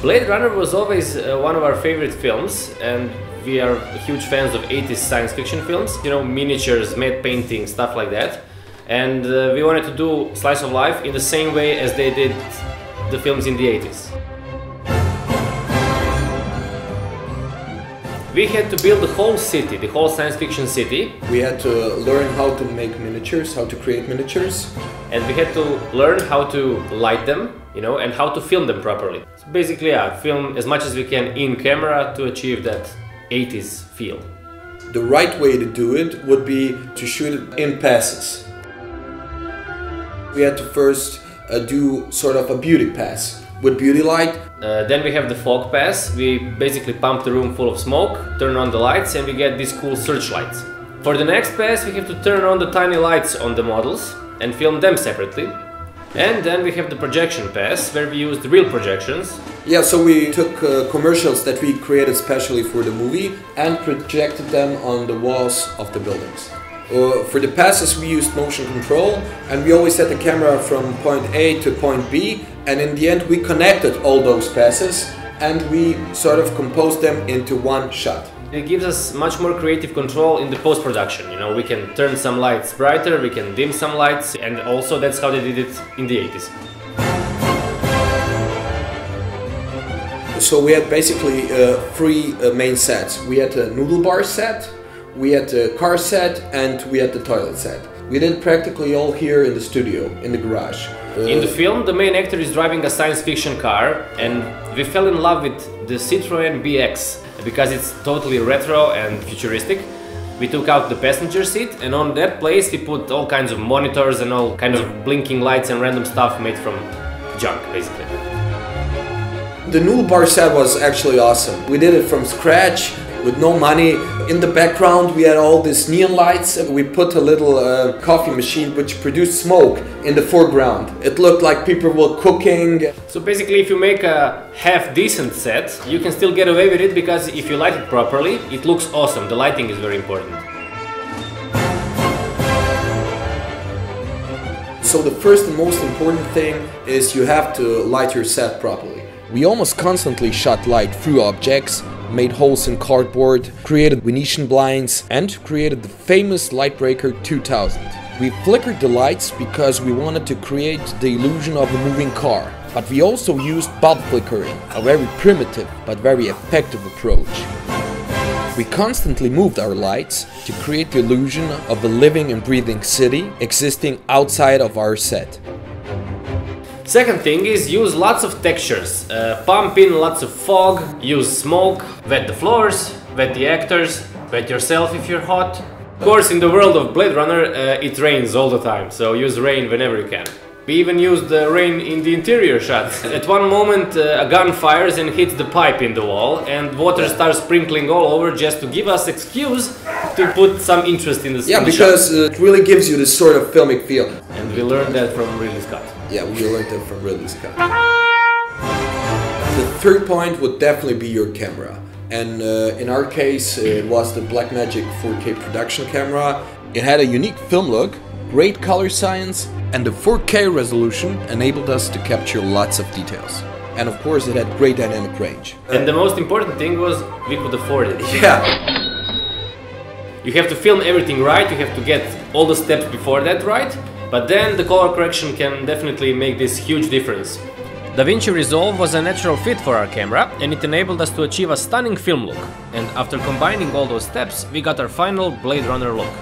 Blade Runner was always one of our favorite films, and we are huge fans of 80s science fiction films, you know, miniatures, matte painting, stuff like that. And we wanted to do slice of life in the same way as they did the films in the 80s. We had to build the whole city, the whole science fiction city. We had to learn how to make miniatures, how to create miniatures. And we had to learn how to light them, you know, and how to film them properly. So basically, yeah, film as much as we can in camera to achieve that 80s feel. The right way to do it would be to shoot it in passes. We had to first do sort of a beauty pass with beauty light. Then we have the fog pass. We basically pump the room full of smoke, turn on the lights, and we get these cool searchlights. For the next pass, we have to turn on the tiny lights on the models and film them separately. And then we have the projection pass, where we used real projections. Yeah, so we took commercials that we created specially for the movie and projected them on the walls of the buildings. For the passes we used motion control, and we always set the camera from point A to point B, and in the end we connected all those passes and we sort of composed them into one shot. It gives us much more creative control in the post-production, you know, we can turn some lights brighter, we can dim some lights, and also that's how they did it in the 80s. So we had basically three main sets. We had a noodle bar set, we had the car set, and we had the toilet set. We did practically all here in the studio, in the garage. In the film, the main actor is driving a science fiction car, and we fell in love with the Citroën BX because it's totally retro and futuristic. We took out the passenger seat, and on that place we put all kinds of monitors and all kinds of blinking lights and random stuff made from junk, basically. The noodle bar set was actually awesome. We did it from scratch, with no money. In the background we had all these neon lights. We put a little coffee machine which produced smoke in the foreground. It looked like people were cooking. So basically, if you make a half-decent set, you can still get away with it because if you light it properly, it looks awesome. The lighting is very important. So the first and most important thing is you have to light your set properly. We almost constantly shot light through objects, made holes in cardboard, created Venetian blinds, and created the famous Lightbreaker 2000. We flickered the lights because we wanted to create the illusion of a moving car, but we also used bulb flickering, a very primitive but very effective approach. We constantly moved our lights to create the illusion of a living and breathing city existing outside of our set. Second thing is use lots of textures, pump in lots of fog, use smoke, wet the floors, wet the actors, wet yourself if you're hot. Of course, in the world of Blade Runner it rains all the time, so use rain whenever you can. We even used the rain in the interior shots. At one moment a gun fires and hits the pipe in the wall and water starts sprinkling all over just to give us excuse to put some interest in the Yeah, because it really gives you this sort of filmic feel. And we learned that from Ridley Scott. Yeah, we learned that from Ridley Scott. The third point would definitely be your camera. And in our case, it was the Blackmagic 4K production camera. It had a unique film look, great color science, and the 4K resolution enabled us to capture lots of details. And of course, it had great dynamic range. And the most important thing was we could afford it. Yeah. You have to film everything right, you have to get all the steps before that right. But then the color correction can definitely make this huge difference. DaVinci Resolve was a natural fit for our camera and it enabled us to achieve a stunning film look. And after combining all those steps, we got our final Blade Runner look.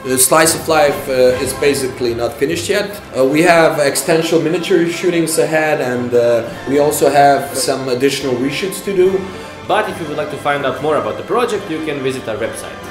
The Slice of Life is basically not finished yet. We have extensional miniature shootings ahead, and we also have some additional reshoots to do. But if you would like to find out more about the project, you can visit our website.